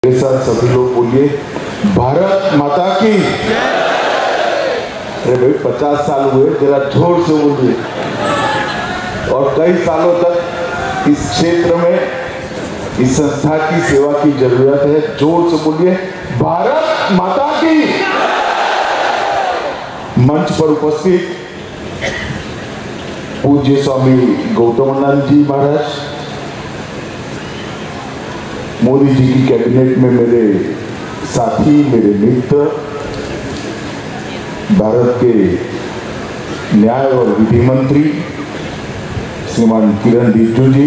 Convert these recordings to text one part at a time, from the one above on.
मेरे साथ सभी लोग बोलिए भारत माता की। अरे भाई 50 साल हुए, जरा जोर से बोलिए। और कई सालों तक इस क्षेत्र में इस संस्था की सेवा की जरूरत है। जोर से बोलिए भारत माता की। मंच पर उपस्थित पूज्य स्वामी गौतमानंद जी महाराज, मोदी जी की कैबिनेट में मेरे साथी, मेरे मित्र, भारत के न्याय और विधि मंत्री श्रीमान किरण रिजिजू जी,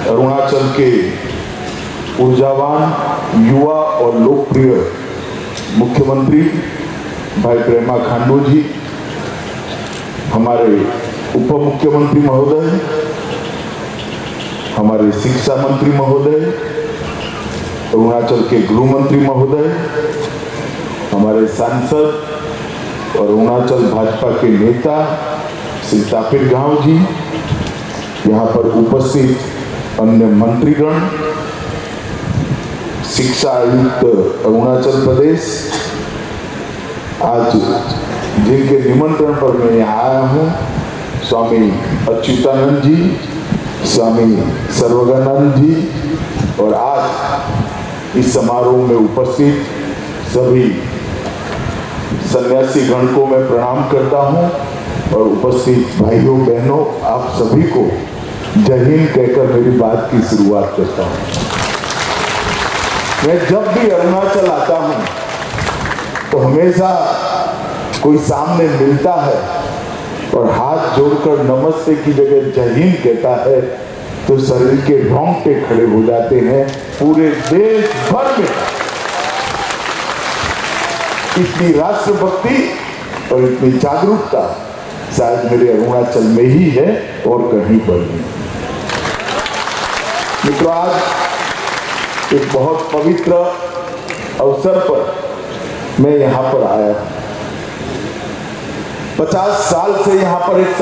अरुणाचल के ऊर्जावान, युवा और लोकप्रिय मुख्यमंत्री भाई प्रेमा खांडू जी, हमारे उप मुख्यमंत्री महोदय, हमारे शिक्षा मंत्री महोदय, अरुणाचल के गृह मंत्री महोदय, हमारे सांसद और अरुणाचल भाजपा के नेता श्री तापिर गांव जी, यहाँ पर उपस्थित अन्य मंत्रीगण, शिक्षा आयुक्त अरुणाचल प्रदेश, आज जिनके निमंत्रण पर मैं यहाँ आया हूँ, स्वामी अच्युतानंद जी, स्वामी सर्वज्ञानंद जी, और आज इस समारोह में उपस्थित सभी सन्यासी गण को मैं प्रणाम करता हूं और उपस्थित भाइयों बहनों, आप सभी को जय हिंद कहकर मेरी बात की शुरुआत करता हूं। मैं जब भी अरुणाचल आता हूं तो हमेशा कोई सामने मिलता है और हाथ जोड़कर नमस्ते की जगह जय हिंद कहता है तो शरीर के रोंगटे खड़े हो जाते हैं। पूरे देश भर में इतनी राष्ट्रभक्ति और इतनी जागरूकता शायद मेरे अरुणाचल में ही है और कहीं पर नहीं। मित्रों, आज एक बहुत पवित्र अवसर पर मैं यहाँ पर आया। 50 साल से यहाँ पर एक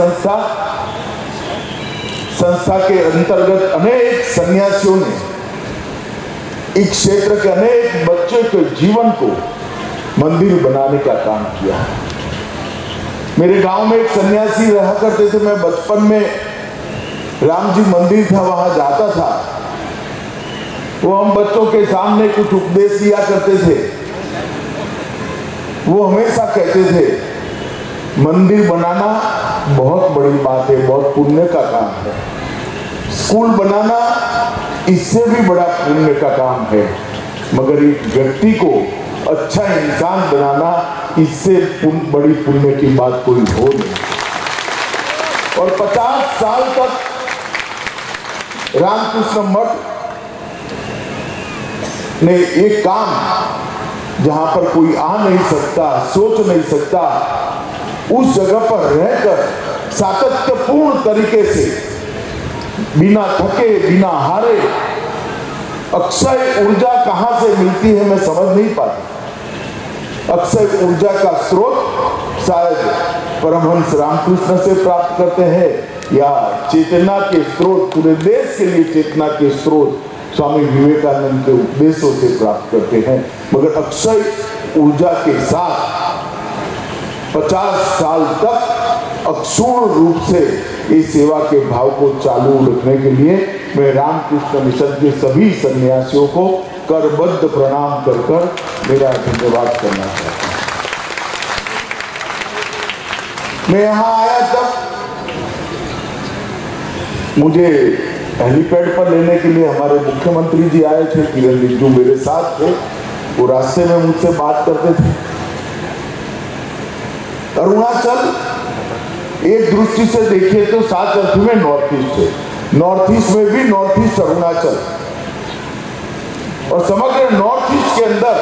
संस्था के अंतर्गत अनेक सन्यासियों ने इस क्षेत्र के अनेक बच्चों के जीवन को मंदिर बनाने का काम किया। मेरे गांव में एक सन्यासी रहा करते थे। मैं बचपन में राम जी मंदिर था, वहां जाता था। वो हम बच्चों के सामने कुछ उपदेश दिया करते थे। वो हमेशा कहते थे मंदिर बनाना बहुत बड़ी बात है, बहुत पुण्य का काम है। स्कूल बनाना इससे भी बड़ा पुण्य का काम है, मगर एक व्यक्ति को अच्छा इंसान बनाना इससे बड़ी पुण्य की बात कोई हो नहीं। और 50 साल तक रामकृष्ण मठ ने एक काम जहां पर कोई आ नहीं सकता, सोच नहीं सकता, उस जगह पर रहकर सातत्यपूर्ण तरीके से बिना थके, बिना हारे, अक्षय ऊर्जा कहां से मिलती है मैं समझ नहीं पाता। अक्षय ऊर्जा का स्रोत शायद परमहंस रामकृष्ण से प्राप्त करते हैं या चेतना के स्रोत, पूरे देश के लिए चेतना के स्रोत स्वामी विवेकानंद के उपदेशों से प्राप्त करते हैं। मगर अक्षय ऊर्जा के साथ 50 साल तक अक्षुण्ण रूप से इस सेवा के भाव को चालू रखने के लिए मैं रामकृष्ण मिशन के सभी सन्यासियों को करबद्ध प्रणाम कर मेरा धन्यवाद करना चाहता हूं। मैं यहां आया तब मुझे हेलीपैड पर लेने के लिए हमारे मुख्यमंत्री जी आए थे, किरण रिजिजू मेरे साथ थे। वो रास्ते में मुझसे बात करते थे। अरुणाचल एक दृष्टि से देखिए तो 7 अर्थ में नॉर्थ ईस्ट है। नॉर्थ ईस्ट में भी नॉर्थ ईस्ट अरुणाचल, और समग्र नॉर्थ ईस्ट के अंदर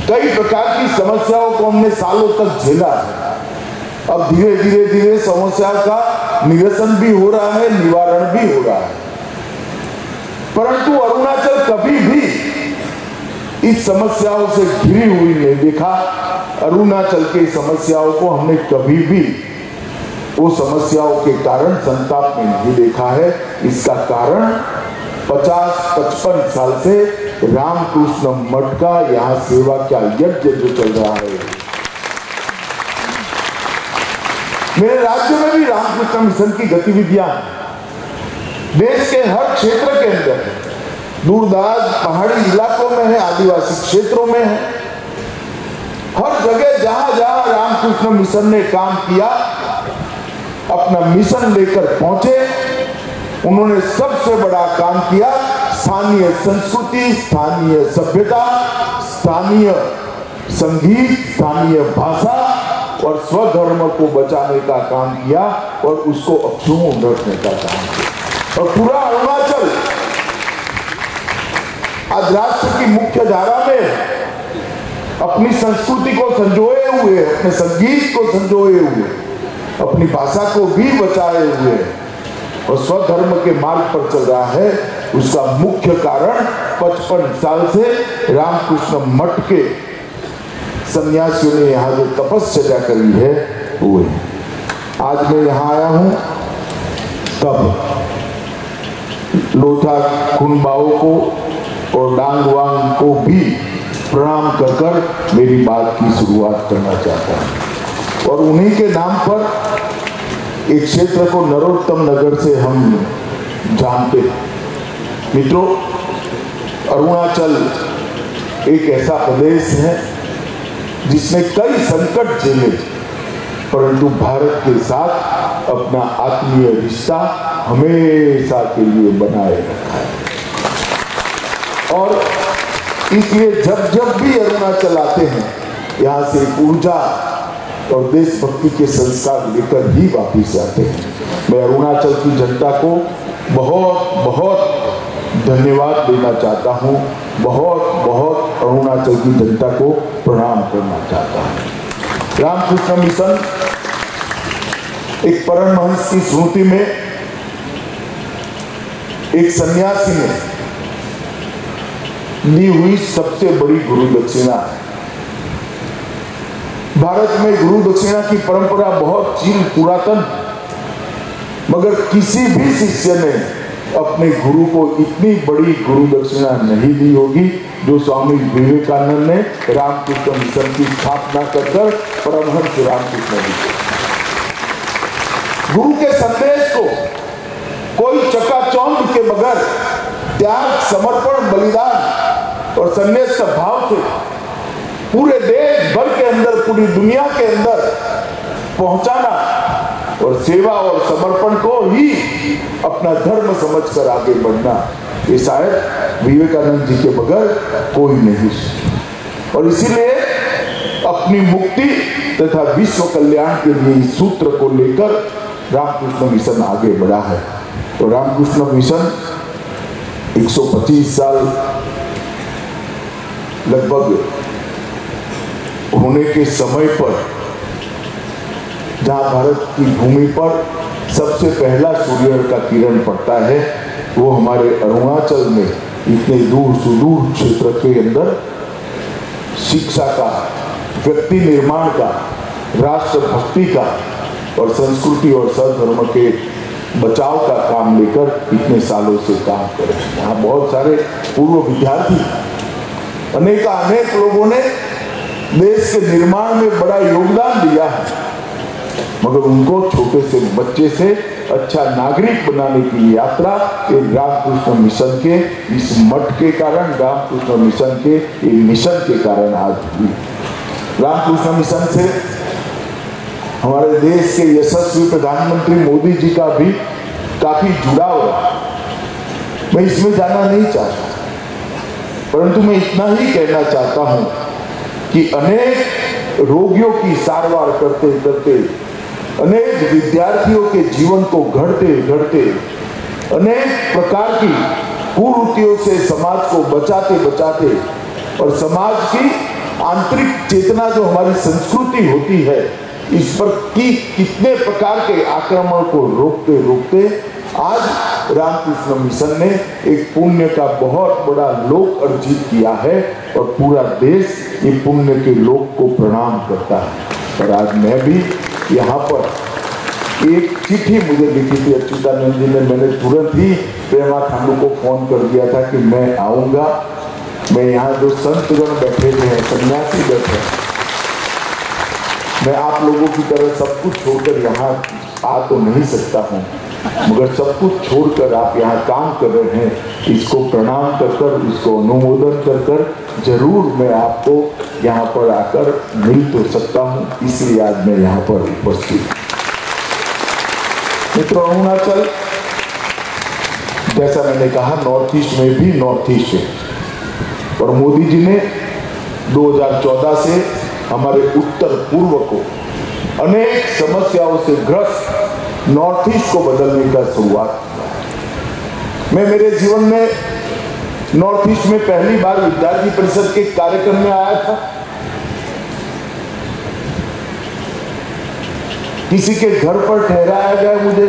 कई प्रकार की समस्याओं को हमने सालों तक झेला है। अब धीरे धीरे समस्या का निरसन भी हो रहा है, निवारण भी हो रहा है। परंतु अरुणाचल कभी भी इस समस्याओं से घिरी हुई नहीं देखा। अरुणाचल की समस्याओं को हमने कभी भी वो समस्याओं के कारण संताप में नहीं देखा है। इसका कारण 50-55 साल से रामकृष्ण मठ का यहाँ सेवा का यज्ञ जो चल रहा है। मेरे राज्य में भी रामकृष्ण मिशन की गतिविधियां देश के हर क्षेत्र के अंदर, दूरदराज पहाड़ी इलाकों में है, आदिवासी क्षेत्रों में है, हर जगह जहां जहां रामकृष्ण मिशन ने काम किया, अपना मिशन लेकर पहुंचे। उन्होंने सबसे बड़ा काम किया, स्थानीय संस्कृति, स्थानीय सभ्यता, स्थानीय संगीत, स्थानीय भाषा और स्वधर्म को बचाने का काम किया और उसको अक्षुण्ण रखने का काम किया। और पूरा अरुणाचल आज राष्ट्र की मुख्य धारा में अपनी संस्कृति को संजोए हुए, अपने संगीत को संजोए हुए, अपनी भाषा को भी बचाए हुए और स्वधर्म के मार्ग पर चल रहा है। उसका मुख्य कारण 55 साल से रामकृष्ण मठ के सन्यासियों ने यहाँ जो तपस्या करी है वो है। आज मैं यहाँ आया हूँ तब लोथा खुनबाओ को और डांगवांग को भी प्रणाम कर कर मेरी बात की शुरुआत करना चाहता हूँ। और उन्हीं के नाम पर एक क्षेत्र को नरोत्तम नगर से हम जानते हैं। मित्रों, अरुणाचल एक ऐसा प्रदेश है जिसने कई संकट झेले, परंतु भारत के साथ अपना आत्मीय रिश्ता हमेशा के लिए बनाए रखा है। और इसलिए जब जब भी अरुणाचल आते हैं, यहाँ से ऊर्जा और देशभक्ति के संस्कार लेकर ही वापिस जाते हैं। मैं अरुणाचल की जनता को बहुत बहुत धन्यवाद देना चाहता हूँ, बहुत बहुत अरुणाचल की जनता को प्रणाम करना चाहता हूँ। रामकृष्ण मिशन एक परमहंस की स्मृति में एक सन्यासी ने दी हुई सबसे बड़ी गुरु दक्षिणा है। भारत में गुरु दक्षिणा की परंपरा बहुत चीर पुरातन, मगर किसी भी शिष्य ने अपने गुरु को इतनी बड़ी गुरु दक्षिणा नहीं दी होगी जो स्वामी विवेकानंद ने रामकृष्ण मिशन की स्थापना कर परमहंस रामकृष्ण दी। गुरु के संदेश को कोई चकाचौंध के बगैर त्याग, समर्पण, बलिदान और संन्यास भाव से पूरे देश भर के अंदर, पूरी दुनिया के अंदर पहुंचाना और सेवा और समर्पण को ही अपना धर्म समझकर आगे बढ़ना, ये शायद विवेकानंद जी के बगैर कोई नहीं। और इसीलिए अपनी मुक्ति तथा विश्व कल्याण के लिए इस सूत्र को लेकर रामकृष्ण मिशन आगे बढ़ा है। तो रामकृष्ण मिशन 125 साल लगभग होने के समय पर, जहां भारत की भूमि पर सबसे पहला सूर्य का किरण पड़ता है, वो हमारे अरुणाचल में इतने दूर सुदूर क्षेत्र के अंदर शिक्षा का, व्यक्ति निर्माण का, राष्ट्र भक्ति का और संस्कृति और सद्धर्म के बचाव का काम लेकर इतने सालों से काम कर रहे हैं। यहाँ बहुत सारे पूर्व विद्यार्थी, अनेक लोगों ने देश के निर्माण में बड़ा योगदान दिया है, मगर उनको छोटे से बच्चे से अच्छा नागरिक बनाने की यात्रा ये रामकृष्ण मिशन के इस मठ के कारण, रामकृष्ण मिशन के ये मिशन के कारण आज हुई। रामकृष्ण मिशन से हमारे देश के यशस्वी प्रधानमंत्री मोदी जी का भी काफी जुड़ाव है। मैं इसमें जाना नहीं चाहता, परंतु मैं इतना ही कहना चाहता हूं कि अनेक रोगियों की सारवार करते करते, अनेक विद्यार्थियों के जीवन को गढ़ते गढ़ते, अनेक प्रकार की कुरीतियों से समाज को बचाते बचाते और समाज की आंतरिक चेतना जो हमारी संस्कृति होती है, इस पर की कितने प्रकार के आक्रमण को रोकते रोकते आज रामकृष्ण मिशन ने एक पुण्य का बहुत बड़ा लोक अर्जित किया है और पूरा देश ये पुण्य के लोक को प्रणाम करता है। और आज मैं भी यहाँ पर एक चिट्ठी मुझे लिखी थी अच्युतानंद जी ने। मैंने तुरंत ही पेमा खांडू को फोन कर दिया था कि मैं आऊंगा। मैं यहाँ जो संतगण बैठे हुए हैं, सन्यासी बैठे हैं, मैं आप लोगों की तरह सब कुछ छोड़कर यहाँ आ तो नहीं सकता हूँ, मगर सब कुछ छोड़कर आप यहाँ काम कर रहे हैं, इसको प्रणाम कर कर, इसको अनुमोदन कर कर जरूर मैं आपको यहाँ पर आकर मिल तो सकता हूँ, इसलिए आज मैं यहाँ पर उपस्थित। मित्रों, अरुणाचल जैसा मैंने कहा नॉर्थ ईस्ट में भी नॉर्थ ईस्ट है, और मोदी जी ने 2014 से हमारे उत्तर पूर्व को अनेक समस्याओं से ग्रस्त नॉर्थ ईस्ट को बदलने का शुरुआत किया। मैं मेरे जीवन में नॉर्थ ईस्ट में पहली बार विद्यार्थी परिषद के कार्यक्रम में आया था। किसी के घर पर ठहराया गया, मुझे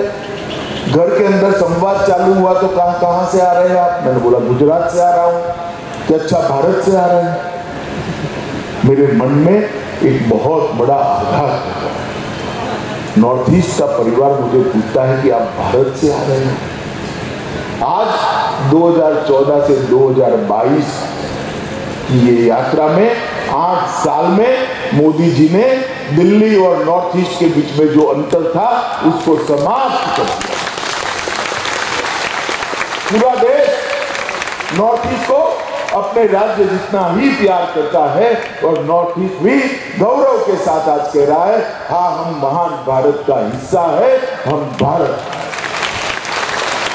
घर के अंदर संवाद चालू हुआ तो कहां से आ रहे हैं आप? मैंने बोला गुजरात से आ रहा हूं। कि अच्छा, भारत से आ रहे हैं? मेरे मन में एक बहुत बड़ा आघात हुआ। नॉर्थ ईस्ट का परिवार मुझे पूछता है कि आप भारत से आ रहे हैं। आज 2014 से 2022 की ये यात्रा में 8 साल में मोदी जी ने दिल्ली और नॉर्थ ईस्ट के बीच में जो अंतर था उसको समाप्त कर दिया। पूरा देश नॉर्थ ईस्ट को अपने राज्य जितना ही प्यार करता है, और नॉर्थ ईस्ट भी गौरव के साथ आज कह रहा है, हाँ हम महान भारत का हिस्सा है, हम भारत।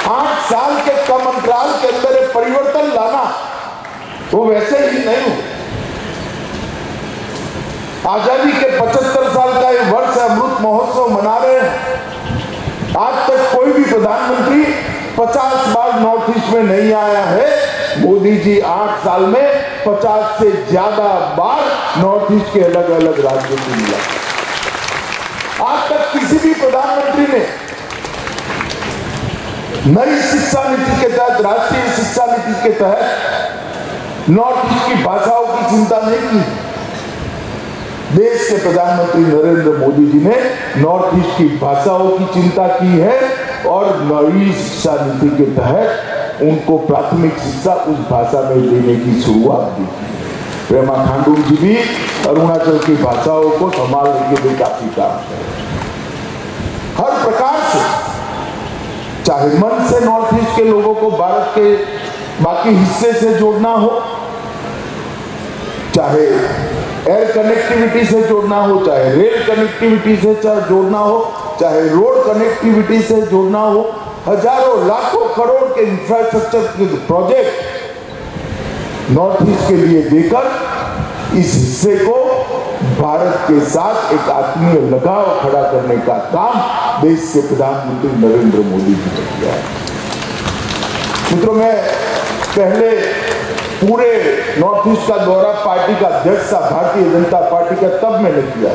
8 साल के कम अंतराल के अंदर एक परिवर्तन लाना वो वैसे ही नहीं हो। आजादी के 75 साल का ये वर्ष अमृत महोत्सव मना रहे हैं। आज तक कोई भी प्रधानमंत्री 50 बार नॉर्थ ईस्ट में नहीं आया है। मोदी जी 8 साल में 50 से ज्यादा बार नॉर्थ ईस्ट के अलग अलग राज्यों को मिला। आज तक किसी भी प्रधानमंत्री ने नई शिक्षा नीति के तहत, राष्ट्रीय शिक्षा नीति के तहत नॉर्थ ईस्ट की भाषाओं की चिंता नहीं की। देश के प्रधानमंत्री नरेंद्र मोदी जी ने नॉर्थ ईस्ट की भाषाओं की चिंता की है, और नई शिक्षा नीति के तहत उनको प्राथमिक शिक्षा उस भाषा में देने की शुरुआत की। पेमा खांडू जी भी अरुणाचल की भाषाओं को संभालने के लिए काफी काम करें। हर प्रकार से, चाहे मन से नॉर्थ ईस्ट के लोगों को भारत के बाकी हिस्से से जोड़ना हो, चाहे एयर कनेक्टिविटी से जोड़ना हो, चाहे रेल कनेक्टिविटी से जोड़ना हो, चाहे रोड कनेक्टिविटी से जोड़ना हो, हजारों लाखों करोड़ के इंफ्रास्ट्रक्चर के प्रोजेक्ट नॉर्थ ईस्ट के लिए देकर इस हिस्से को भारत के साथ एक आत्मीय लगाव खड़ा करने का काम देश के प्रधानमंत्री नरेंद्र मोदी जी ने किया है। मित्रों, मैं पहले पूरे नॉर्थ ईस्ट का दौरा पार्टी का अध्यक्ष था, भारतीय जनता पार्टी का, तब मैंने किया।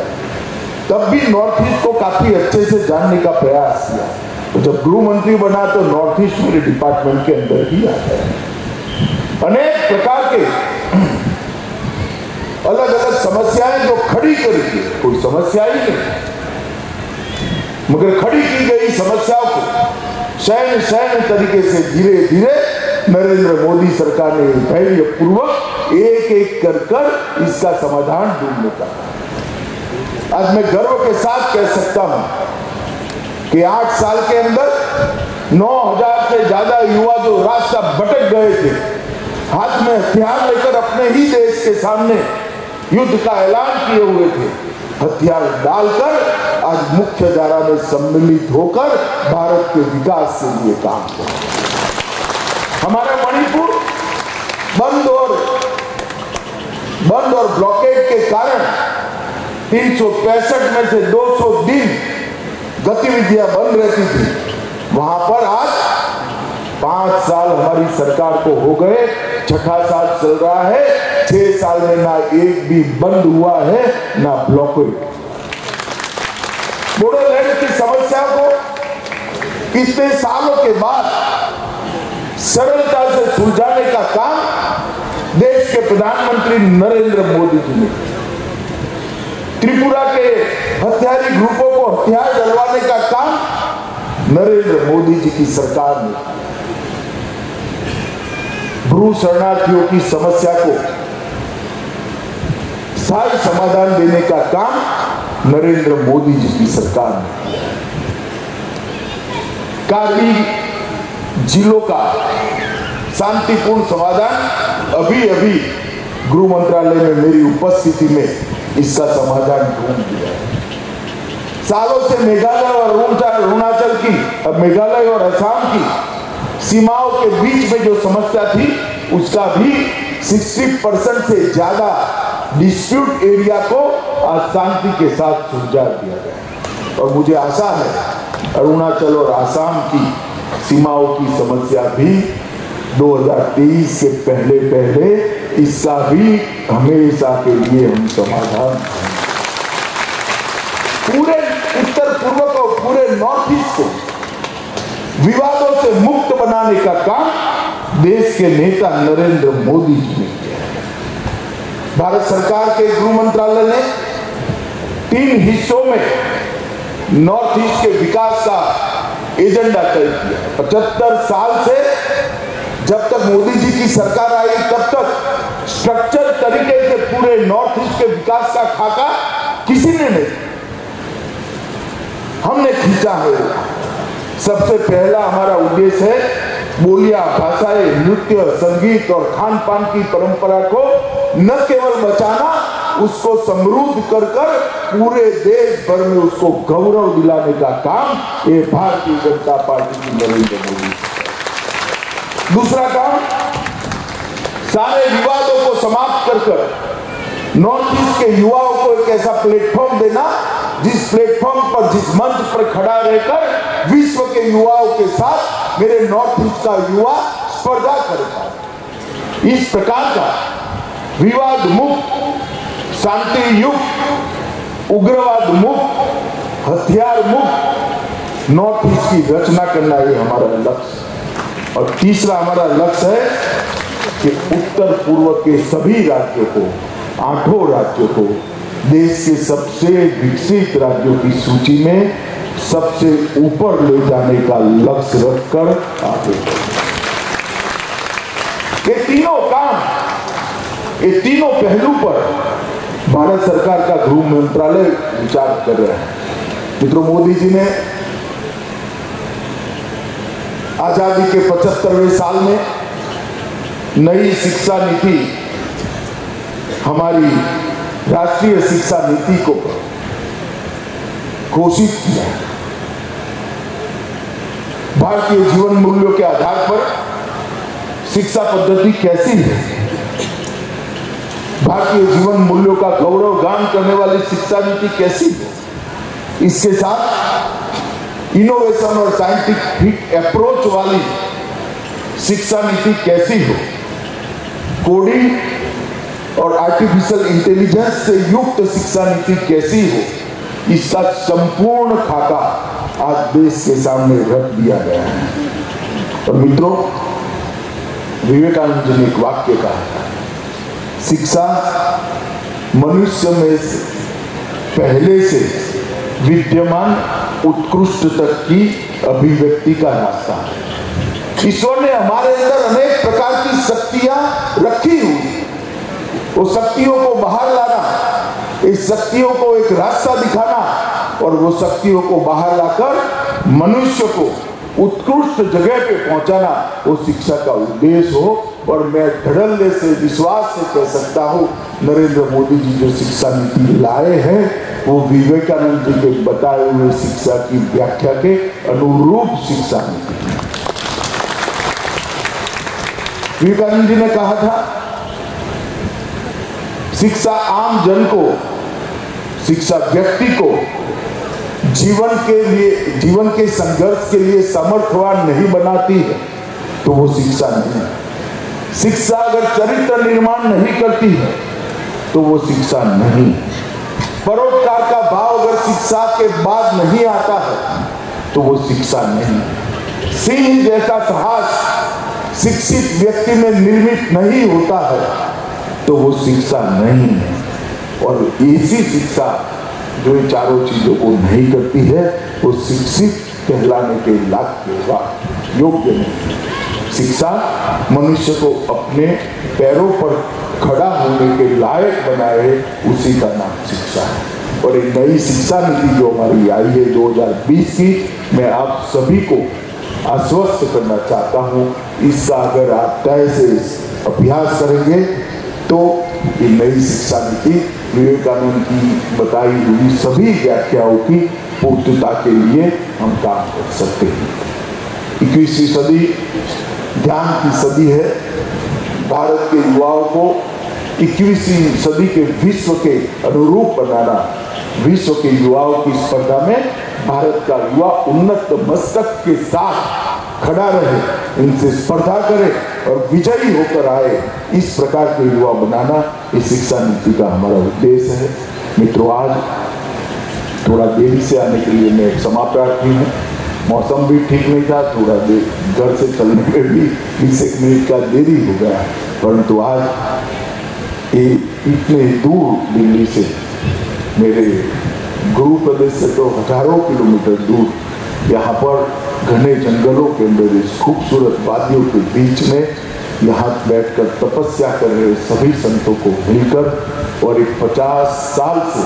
तब भी नॉर्थ ईस्ट को काफी अच्छे से जानने का प्रयास किया। तो जब गृह मंत्री बना तो नॉर्थ ईस्ट मेरे डिपार्टमेंट के अंदर ही आता है। अनेक प्रकार के अलग अलग समस्याएं जो खड़ी करी थी, कोई समस्या ही नहीं, मगर खड़ी की गई समस्याओं को सैन्य तरीके से धीरे धीरे नरेंद्र मोदी सरकार ने धैर्यपूर्वक एक एक कर इसका समाधान ढूंढने का। आज मैं गर्व के साथ कह सकता हूं कि 8 साल के अंदर 9000 से ज्यादा युवा जो रास्ता भटक गए थे, हाथ में हथियार लेकर अपने ही देश के सामने युद्ध का ऐलान किए हुए थे, हथियार डालकर आज मुख्य धारा में सम्मिलित होकर भारत के विकास के लिए काम कर। हमारा मणिपुर बंद और ब्लॉकेड के कारण 365 में से 200 दिन गतिविधियां बंद रहती थी। वहां पर आज 5 साल हमारी सरकार को हो गए, छठा साल चल रहा है। 6 साल में ना एक भी बंद हुआ है, ना ब्लॉकेड। बोडोलैंड की समस्या को इतने सालों के बाद सरलता से सुलझाने का काम देश के प्रधानमंत्री नरेंद्र मोदी जी ने। त्रिपुरा के हथियारी ग्रुपों को हथियार डलवाने का काम नरेंद्र मोदी जी की सरकार ने, ब्रू शरणार्थियों की समस्या को स्थायी समाधान देने का काम नरेंद्र मोदी जी की सरकार ने, कार्बी जिलों का शांतिपूर्ण समाधान अभी अभी गृह मंत्रालय में मेरी उपस्थिति में इसका समाधान ढूंढ दिया। सालों से मेघालय और अरुणाचल की, अब मेघालय और असम की सीमाओं के बीच में जो समस्या थी उसका भी 60% से ज्यादा डिस्प्यूट एरिया को आज शांति के साथ सुलझा दिया गया। और मुझे आशा है अरुणाचल और असम की सीमाओं की समस्या भी 2023 के पहले इसका भी हमेशा के लिए हम समाधान, पूरे उत्तर पूर्व को, पूरे नॉर्थ ईस्ट को विवादों से मुक्त बनाने का काम देश के नेता नरेंद्र मोदी जी ने किया। भारत सरकार के गृह मंत्रालय ने 3 हिस्सों में नॉर्थ ईस्ट के विकास का एजेंडा तय किया। 75 साल से जब तक मोदी जी की सरकार आई तब तक स्ट्रक्चर तरीके से पूरे नॉर्थ ईस्ट के विकास का खाका किसी ने नहीं, हमने खींचा है। सबसे पहला हमारा उद्देश्य है बोलियां, भाषाएं, नृत्य, संगीत और खान पान की परंपरा को न केवल बचाना, उसको समृद्ध कर पूरे देश भर में उसको गौरव दिलाने का काम ये भारतीय जनता पार्टी की नरेंद्र मोदी। दूसरा काम, सारे विवादों को समाप्त कर नॉर्थ ईस्ट के युवाओं को एक ऐसा प्लेटफॉर्म देना जिस प्लेटफॉर्म पर, जिस मंच पर खड़ा रहकर विश्व के युवाओं के साथ मेरे नॉर्थ ईस्ट का युवा स्पर्धा करेगा। इस प्रकार का विवाद मुक्त, शांति युक्त, उग्रवाद मुक्त, हथियार मुक्त नॉर्थ ईस्ट की रचना करना ये हमारा लक्ष्य। और तीसरा हमारा लक्ष्य है कि उत्तर पूर्व के सभी राज्यों को, 8 राज्यों को देश के सबसे विकसित राज्यों की सूची में सबसे ऊपर ले जाने का लक्ष्य रखकर आगे ये तीनों काम, ये तीनों पहलू पर भारत सरकार का गृह मंत्रालय विचार कर रहा है। मित्रों, मोदी जी ने आजादी के 75वें साल में नई शिक्षा नीति, हमारी राष्ट्रीय शिक्षा नीति को घोषित किया। भारतीय जीवन मूल्यों के आधार पर शिक्षा पद्धति कैसी है, भारतीय जीवन मूल्यों का गौरव गान करने वाली शिक्षा नीति कैसी है, इसके साथ इनोवेशन और साइंटिफिक अप्रोच वाली शिक्षा नीति कैसी हो, कोडिंग और आर्टिफिशियल इंटेलिजेंस से युक्त शिक्षा नीति कैसी हो, इसका संपूर्ण खाका आज देश के सामने रख दिया गया है। और मित्रों, विवेकानंद जी ने एक वाक्य कहा था, शिक्षा मनुष्य में पहले से विद्यमान उत्कृष्ट तक की अभिव्यक्ति का रास्ता है। ईश्वर ने हमारे अंदर अनेक प्रकार की शक्तियां रखी हुई, वो शक्तियों को बाहर लाना, इस शक्तियों को एक रास्ता दिखाना और वो शक्तियों को बाहर लाकर मनुष्य को उत्कृष्ट जगह पे पहुंचाना, वो शिक्षा का उद्देश्य हो। और मैं धड़ल्ले से, विश्वास से कह सकता हूं, नरेंद्र मोदी जी जो शिक्षा नीति लाए हैं वो विवेकानंद जी के बताए हुए शिक्षा की व्याख्या के अनुरूप शिक्षा नीति। विवेकानंद जी ने कहा था, शिक्षा आम जन को, शिक्षा व्यक्ति को जीवन के संघर्ष के लिए समर्थवान नहीं बनाती है तो वो शिक्षा नहीं है। शिक्षा अगर चरित्र निर्माण नहीं करती है तो वो शिक्षा नहीं। परोपकार का भाव अगर शिक्षा के बाद नहीं आता है तो वो शिक्षा नहीं। सिंह जैसा साहस शिक्षित व्यक्ति में निर्मित नहीं होता है तो वो शिक्षा नहीं है। और ऐसी शिक्षा जो इन चारों चीजों को नहीं करती है वो शिक्षित कहलाने के योग्य नहीं। शिक्षा मनुष्य को अपने पैरों पर खड़ा होने के लायक बनाए, उसी का नाम शिक्षा है। और एक नई शिक्षा नीति जो हमारी आई है 2020 की, मैं आप सभी को आश्वस्त करना चाहता हूँ, इसका अगर आप तय से अभ्यास करेंगे तो ये नई शिक्षा नीति विवेकानंद की बताई हुई सभी व्याख्याओं की पूर्तता के लिए हम काम कर सकते हैं। 21वीं सदी ज्ञान की सदी है। भारत के युवाओं को 21वीं सदी के विश्व के अनुरूप बनाना, विश्व के युवाओं की स्पर्धा में भारत का युवा उन्नत मस्तक के साथ खड़ा रहे, इनसे स्पर्धा करे और विजयी होकर आए, इस प्रकार के युवा बनाना इस शिक्षा नीति का हमारा उद्देश्य है। मित्रों, आज थोड़ा देरी से आने के लिए मैं क्षमा प्रार्थी हूँ। मौसम भी ठीक नहीं था, थोड़ा देर घर से चलने में भी 20 मिनट का देरी हो गया, परंतु आज इतने दूर दिल्ली से, मेरे गुरु प्रदेश से तो हजारों किलोमीटर दूर, यहाँ पर घने जंगलों के अंदर इस खूबसूरत वादियों के बीच में यहाँ बैठकर तपस्या कर रहे सभी संतों को मिलकर और एक 50 साल से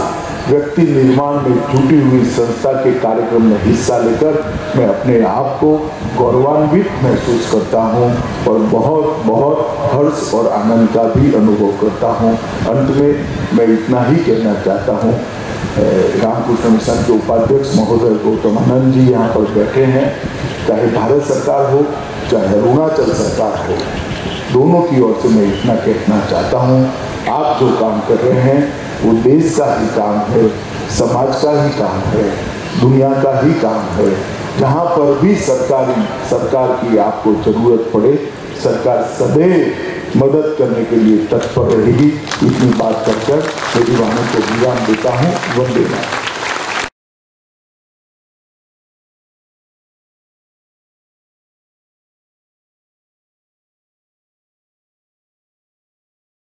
व्यक्ति निर्माण में जुटी हुई संस्था के कार्यक्रम में हिस्सा लेकर मैं अपने आप को गौरवान्वित महसूस करता हूँ और बहुत बहुत हर्ष और आनंद का भी अनुभव करता हूँ। अंत में मैं इतना ही कहना चाहता हूँ, रामकृष्ण मिशन के उपाध्यक्ष महोदय गौतमानंद जी यहाँ पर बैठे हैं, चाहे भारत सरकार हो चाहे अरुणाचल सरकार हो, दोनों की ओर से मैं इतना कहना चाहता हूँ, आप जो काम कर रहे हैं वो देश का ही काम है, समाज का ही काम है, दुनिया का ही काम है। जहाँ पर भी सरकार की आपको जरूरत पड़े, सरकार सदैव मदद करने के लिए तत्पर रहेगी। इतनी बात कर मेरी वाणी को विराम देता हूँ। वंदे मातरम।